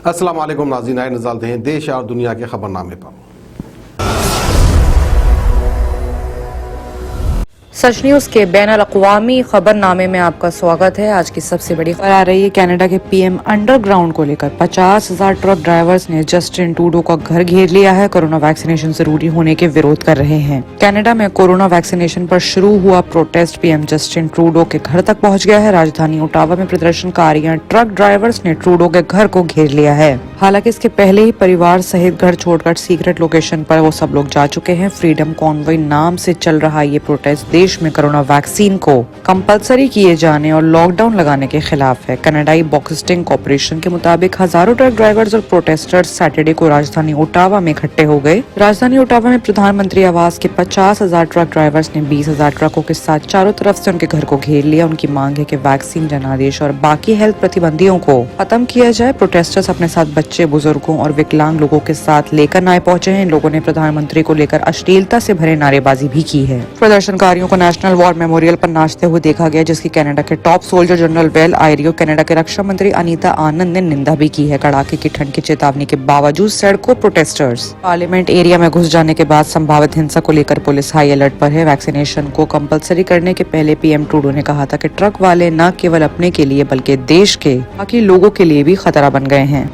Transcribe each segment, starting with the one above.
अस्सलाम वालेकुम नाज़रीन, आए नज़र हैं देश और दुनिया के खबरनामे पर। सच न्यूज के बैनुल अक़वामी खबरनामे में आपका स्वागत है। आज की सबसे बड़ी खबर आ रही है कनाडा के पीएम अंडरग्राउंड को लेकर 50,000 ट्रक ड्राइवर्स ने जस्टिन ट्रूडो का घर घेर लिया है। कोरोना वैक्सीनेशन जरूरी होने के विरोध कर रहे हैं। कनाडा में कोरोना वैक्सीनेशन पर शुरू हुआ प्रोटेस्ट पीएम जस्टिन ट्रूडो के घर तक पहुंच गया है। राजधानी ओटावा में प्रदर्शनकारियों ट्रक ड्राइवर्स ने ट्रूडो के घर को घेर लिया है। हालांकि इसके पहले ही परिवार सहित घर छोड़कर सीक्रेट लोकेशन पर वो सब लोग जा चुके हैं। फ्रीडम कॉन्वॉय नाम से चल रहा ये प्रोटेस्ट देश में कोरोना वैक्सीन को कंपलसरी किए जाने और लॉकडाउन लगाने के खिलाफ है। कनाडाई बॉक्सिंग कॉर्पोरेशन के मुताबिक हजारों ट्रक ड्राइवर्स और प्रोटेस्टर्स सैटरडे को राजधानी ओटावा में इकट्ठे हो गए। राजधानी ओटावा में प्रधानमंत्री आवास के 50,000 ट्रक ड्राइवर्स ने 20,000 ट्रकों के साथ चारों तरफ से उनके घर को घेर लिया। उनकी मांग है कि वैक्सीन जनादेश और बाकी हेल्थ प्रतिबंधियों को खत्म किया जाए। प्रोटेस्टर्स अपने साथ बच्चे, बुजुर्गों और विकलांग लोगों के साथ लेकर नाए पहुंचे हैं। इन लोगों ने प्रधानमंत्री को लेकर अश्लीलता से भरे नारेबाजी भी की है। प्रदर्शनकारियों को नेशनल वॉर मेमोरियल पर नाचते हुए देखा गया, जिसकी कनाडा के टॉप सोल्जर जनरल वेल आयरियो, कनाडा के रक्षा मंत्री अनीता आनंद ने निंदा भी की है। कड़ाके की ठंड की चेतावनी के बावजूद सड़कों प्रोटेस्टर्स पार्लियामेंट एरिया में घुस जाने के बाद संभावित हिंसा को लेकर पुलिस हाई अलर्ट पर है। वैक्सीनेशन को कंपलसरी करने के पहले पीएम ट्रूडो ने कहा था कि ट्रक वाले न केवल अपने के लिए बल्कि देश के बाकी लोगों के लिए भी खतरा बन गए हैं।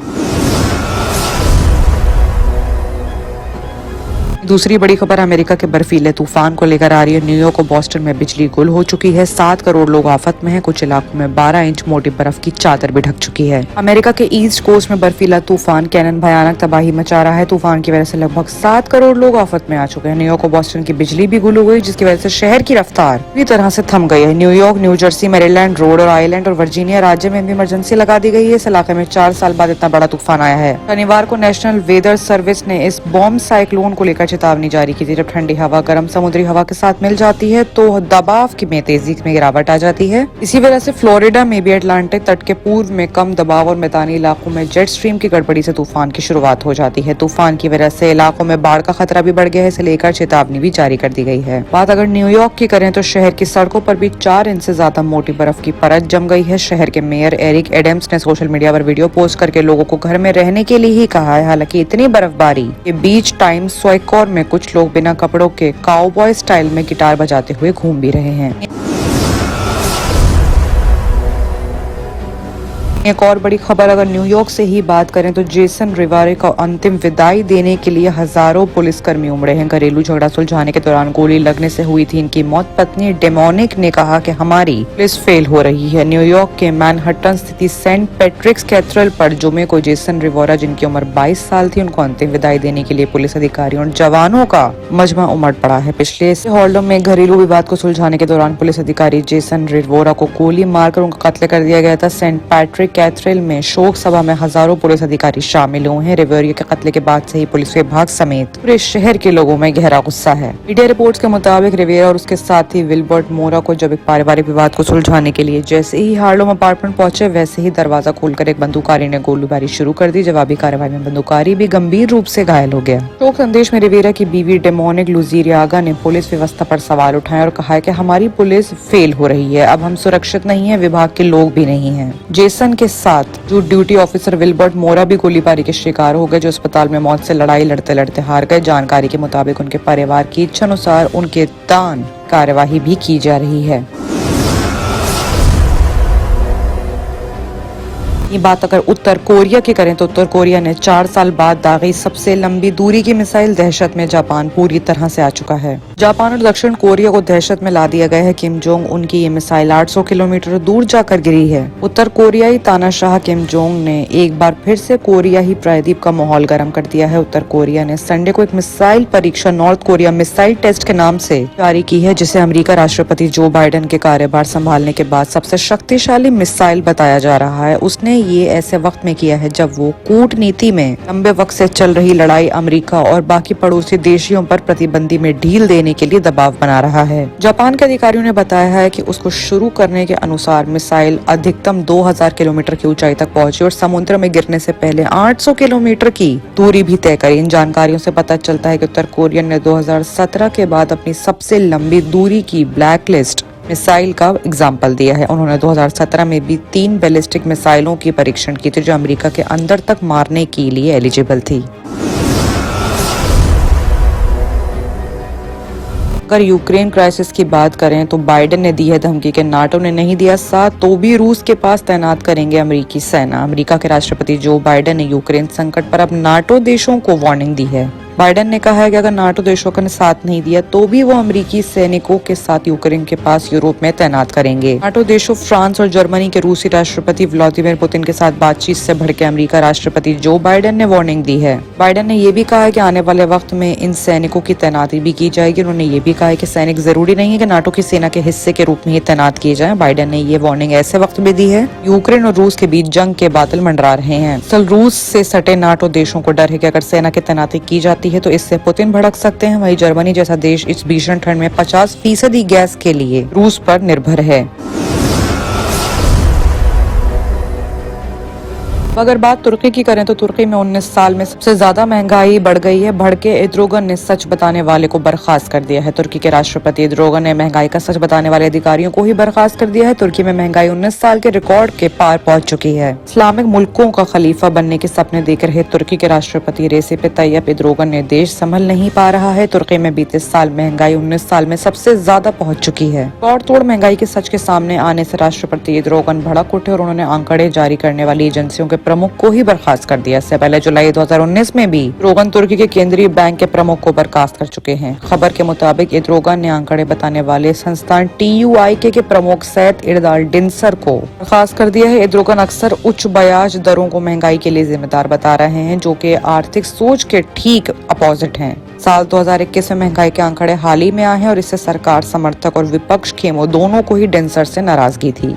दूसरी बड़ी खबर अमेरिका के बर्फीले तूफान को लेकर आ रही है। न्यूयॉर्क और बॉस्टन में बिजली गुल हो चुकी है। 7 करोड़ लोग आफत में हैं। कुछ इलाकों में 12 इंच मोटी बर्फ की चादर भी ढक चुकी है। अमेरिका के ईस्ट कोस्ट में बर्फीला तूफान कैनन भयानक तबाही मचा रहा है। तूफान की वजह से लगभग 7 करोड़ लोग आफत में आ चुके हैं। न्यूयॉर्क और बॉस्टन की बिजली भी गुल हो गई, जिसकी वजह से शहर की रफ्तार पूरी तरह से थम गई है। New York, new Jersey, Maryland, road और आइलैंड और वर्जीनिया राज्य में भी इमरजेंसी लगा दी गई है। इस इलाके में 4 साल बाद इतना बड़ा तूफान आया है। शनिवार को नेशनल वेदर सर्विस ने इस बॉम्ब साइक्लोन को लेकर चेतावनी जारी की थी। जब ठंडी हवा गर्म समुद्री हवा के साथ मिल जाती है तो दबाव की में तेजी में गिरावट आ जाती है। इसी वजह से फ्लोरिडा में भी अटलांटिक तट के पूर्व में कम दबाव और मैदानी इलाकों में जेट स्ट्रीम की गड़बड़ी से तूफान की शुरुआत हो जाती है। तूफान की वजह से इलाकों में बाढ़ का खतरा भी बढ़ गया है। इसे लेकर चेतावनी भी जारी कर दी गई है। बात अगर न्यूयॉर्क की करें तो शहर की सड़कों पर भी 4 इंच से ज्यादा मोटी बर्फ की परत जम गई है। शहर के मेयर एरिक एडम्स ने सोशल मीडिया पर वीडियो पोस्ट करके लोगों को घर में रहने के लिए ही कहा है। हालांकि इतनी बर्फबारी के बीच टाइम्स स्क्वायर में कुछ लोग बिना कपड़ों के काउबॉय स्टाइल में गिटार बजाते हुए घूम भी रहे हैं। एक और बड़ी खबर अगर न्यूयॉर्क से ही बात करें तो जेसन रिवारे को अंतिम विदाई देने के लिए हजारों पुलिसकर्मी उमड़े हैं। घरेलू झगड़ा सुलझाने के दौरान गोली लगने से हुई थी इनकी मौत। पत्नी डेमोनिक ने कहा कि हमारी पुलिस फेल हो रही है। न्यूयॉर्क के मैनहट्टन स्थित सेंट पैट्रिक्स कैथेड्रल पर जुमे को जेसन रिवारा, जिनकी उम्र 22 साल थी, उनको अंतिम विदाई देने के लिए पुलिस अधिकारियों और जवानों का मजमा उमड़ पड़ा है। पिछले हॉल्डो में घरेलू विवाद को सुलझाने के दौरान पुलिस अधिकारी जेसन रिवोरा को गोली मारकर उनका कत्ल कर दिया गया था। सेंट पैट्रिक कैथेड्रल में शोक सभा में हजारों पुलिस अधिकारी शामिल हुए हैं। रिवेरिया के कत्ले के बाद से ही पुलिस विभाग समेत पूरे शहर के लोगों में गहरा गुस्सा है। मीडिया रिपोर्ट्स के मुताबिक रिवेरा और उसके साथी विल्बर्ट मोरा को जब एक पारिवारिक विवाद को सुलझाने के लिए जैसे ही हार्लोम अपार्टमेंट पहुंचे, वैसे ही दरवाजा खोलकर एक बंदूकधारी ने गोलीबारी शुरू कर दी। जवाबी कार्रवाई में बंदूकधारी भी गंभीर रूप से घायल हो गया। शोक संदेश में रिवेरा की बीवी डेमोनिक लुजिरियागा ने पुलिस व्यवस्था पर सवाल उठाए और कहा है कि हमारी पुलिस फेल हो रही है। अब हम सुरक्षित नहीं है, विभाग के लोग भी नहीं है। जेसन के साथ जो ड्यूटी ऑफिसर विल्बर्ट मोरा भी गोलीबारी के शिकार हो गए, जो अस्पताल में मौत से लड़ाई लड़ते लड़ते हार गए। जानकारी के मुताबिक उनके परिवार की इच्छा अनुसार उनके दान कार्यवाही भी की जा रही है। ये बात अगर उत्तर कोरिया की करें तो उत्तर कोरिया ने 4 साल बाद दागी सबसे लंबी दूरी की मिसाइल दहशत में जापान पूरी तरह से आ चुका है। जापान और दक्षिण कोरिया को दहशत में ला दिया गया है। किम जोंग उनकी ये मिसाइल 800 किलोमीटर दूर जाकर गिरी है। उत्तर कोरियाई तानाशाह किम जोंग ने एक बार फिर से कोरियाई प्रायद्वीप का माहौल गर्म कर दिया है। उत्तर कोरिया ने संडे को एक मिसाइल परीक्षा नॉर्थ कोरिया मिसाइल टेस्ट के नाम से जारी की है, जिसे अमेरिका राष्ट्रपति जो बाइडेन के कार्यभार संभालने के बाद सबसे शक्तिशाली मिसाइल बताया जा रहा है। उसने ये ऐसे वक्त में किया है जब वो कूटनीति में लंबे वक्त से चल रही लड़ाई अमेरिका और बाकी पड़ोसी देशों पर प्रतिबंधी में ढील देने के लिए दबाव बना रहा है। जापान के अधिकारियों ने बताया है कि उसको शुरू करने के अनुसार मिसाइल अधिकतम 2000 किलोमीटर की ऊंचाई तक पहुंची और समुद्र में गिरने से पहले 800 किलोमीटर की दूरी भी तय करी। इन जानकारियों से पता चलता है कि उत्तर कोरिया ने 2017 के बाद अपनी सबसे लंबी दूरी की ब्लैक लिस्ट मिसाइल का एग्जाम्पल दिया है। उन्होंने 2017 में भी 3 बैलिस्टिक मिसाइलों की परीक्षण की थी जो अमेरिका के अंदर तक मारने के लिए एलिजिबल थी। अगर यूक्रेन क्राइसिस की बात करें तो बाइडेन ने दी है धमकी कि नाटो ने नहीं दिया साथ तो भी रूस के पास तैनात करेंगे अमेरिकी सेना। अमेरिका के राष्ट्रपति जो बाइडेन ने यूक्रेन संकट पर अब नाटो देशों को वार्निंग दी है। बाइडेन ने कहा है कि अगर नाटो देशों का साथ नहीं दिया तो भी वो अमेरिकी सैनिकों के साथ यूक्रेन के पास यूरोप में तैनात करेंगे। नाटो देशों फ्रांस और जर्मनी के रूसी राष्ट्रपति व्लादिमीर पुतिन के साथ बातचीत से भड़के अमेरिका राष्ट्रपति जो बाइडेन ने वार्निंग दी है। बाइडेन ने यह भी कहा है कि आने वाले वक्त में इन सैनिकों की तैनाती भी की जाएगी। उन्होंने ये भी कहा है कि सैनिक जरूरी नहीं है कि नाटो की सेना के हिस्से के रूप में ही तैनात किए जाएं। बाइडेन ने ये वार्निंग ऐसे वक्त में दी है यूक्रेन और रूस के बीच जंग के बादल मंडरा रहे हैं। असल रूस से सटे नाटो देशों को डर है कि अगर सेना की तैनाती की जाती है तो इससे पुतिन भड़क सकते हैं। वहीं जर्मनी जैसा देश इस भीषण ठंड में 50% गैस के लिए रूस पर निर्भर है। अगर बात तुर्की की करें तो तुर्की में 19 साल में सबसे ज्यादा महंगाई बढ़ गई है। भड़के एर्दोगन ने सच बताने वाले को बर्खास्त कर दिया है। तुर्की के राष्ट्रपति एर्दोगन ने महंगाई का सच बताने वाले अधिकारियों को ही बर्खास्त कर दिया है। तुर्की में महंगाई 19 साल के रिकॉर्ड के पार पहुंच चुकी है। इस्लामिक मुल्कों का खलीफा बनने के सपने देख रहे तुर्की के राष्ट्रपति रेसिप तैयप एर्दोगन ने देश संभल नहीं पा रहा है। तुर्की में बीते साल महंगाई 19 साल में सबसे ज्यादा पहुंच चुकी है। तोड़ तोड़ महंगाई के सच के सामने आने से राष्ट्रपति एर्दोगन भड़क उठे और उन्होंने आंकड़े जारी करने वाली एजेंसियों के प्रमुख को ही बर्खास्त कर दिया। इससे पहले जुलाई 2019 में भी एर्दोगन तुर्की के केंद्रीय बैंक के प्रमुख को बर्खास्त कर चुके हैं। खबर के मुताबिक एर्दोगन ने आंकड़े बताने वाले संस्थान TÜİK के प्रमुख सैयद इरदाल डिंसर को बर्खास्त कर दिया है। एर्दोगन अक्सर उच्च ब्याज दरों को महंगाई के लिए जिम्मेदार बता रहे हैं जो कि आर्थिक सोच के ठीक अपोजिट हैं। साल 2021 में महंगाई के आंकड़े हाल ही में आए हैं और इससे सरकार समर्थक और विपक्ष खेमों दोनों को ही डिंसर से नाराजगी थी।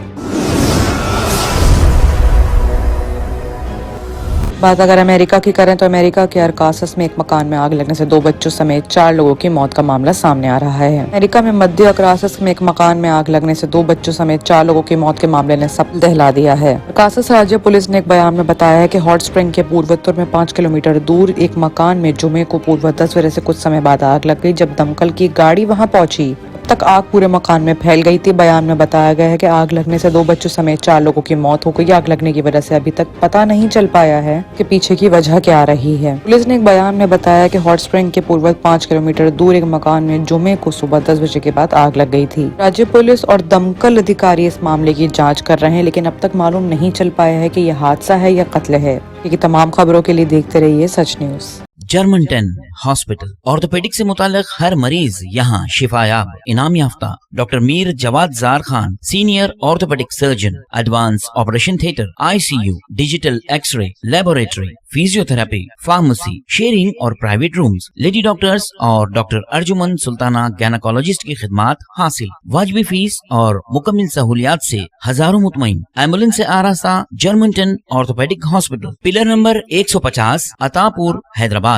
बात अगर अमेरिका की करें तो अमेरिका के अरकासस में एक मकान में आग लगने से 2 बच्चों समेत 4 लोगों की मौत का मामला सामने आ रहा है। अमेरिका में मध्य अरकासस में एक मकान में आग लगने से 2 बच्चों समेत 4 लोगों की मौत के मामले ने सब दहला दिया है। अरकासस राज्य पुलिस ने एक बयान में बताया है कि हॉट स्प्रिंग के पूर्वोत्तर में 5 किलोमीटर दूर एक मकान में जुमे को पूर्व 10 बजे से कुछ समय बाद आग लग गई। जब दमकल की गाड़ी वहां पहुंची तक आग पूरे मकान में फैल गई थी। बयान में बताया गया है कि आग लगने से 2 बच्चों समेत 4 लोगों की मौत हो गई। आग लगने की वजह से अभी तक पता नहीं चल पाया है कि पीछे की वजह क्या रही है। पुलिस ने एक बयान में बताया कि हॉट स्प्रिंग के पूर्व 5 किलोमीटर दूर एक मकान में जुमे को सुबह 10 बजे के बाद आग लग गई थी। राज्य पुलिस और दमकल अधिकारी इस मामले की जाँच कर रहे हैं, लेकिन अब तक मालूम नहीं चल पाया है कि यह हादसा है या कत्ल है। क्योंकि तमाम खबरों के लिए देखते रहिए Sach news. Germantown hospital orthopaedic से मुताल्लिक हर मरीज यहाँ शिफायाब। इनाम याफ्ता doctor Mir Jawad Zar Khan, senior orthopaedic surgeon, advance operation theatre, ICU, digital x-ray, laboratory, physiotherapy, pharmacy, sharing और प्राइवेट रूम्स, लेडी डॉक्टर्स और डॉक्टर अर्जुमन सुल्ताना गैनाकोलॉजिस्ट की खिदमात हासिल। वाजबी फीस और मुकम्मल सहूलियात से हजारों मुतमईन। एम्बुलेंस से आरास्ता Germantown orthopaedic hospital, pillar number 150, Attapur, Hyderabad.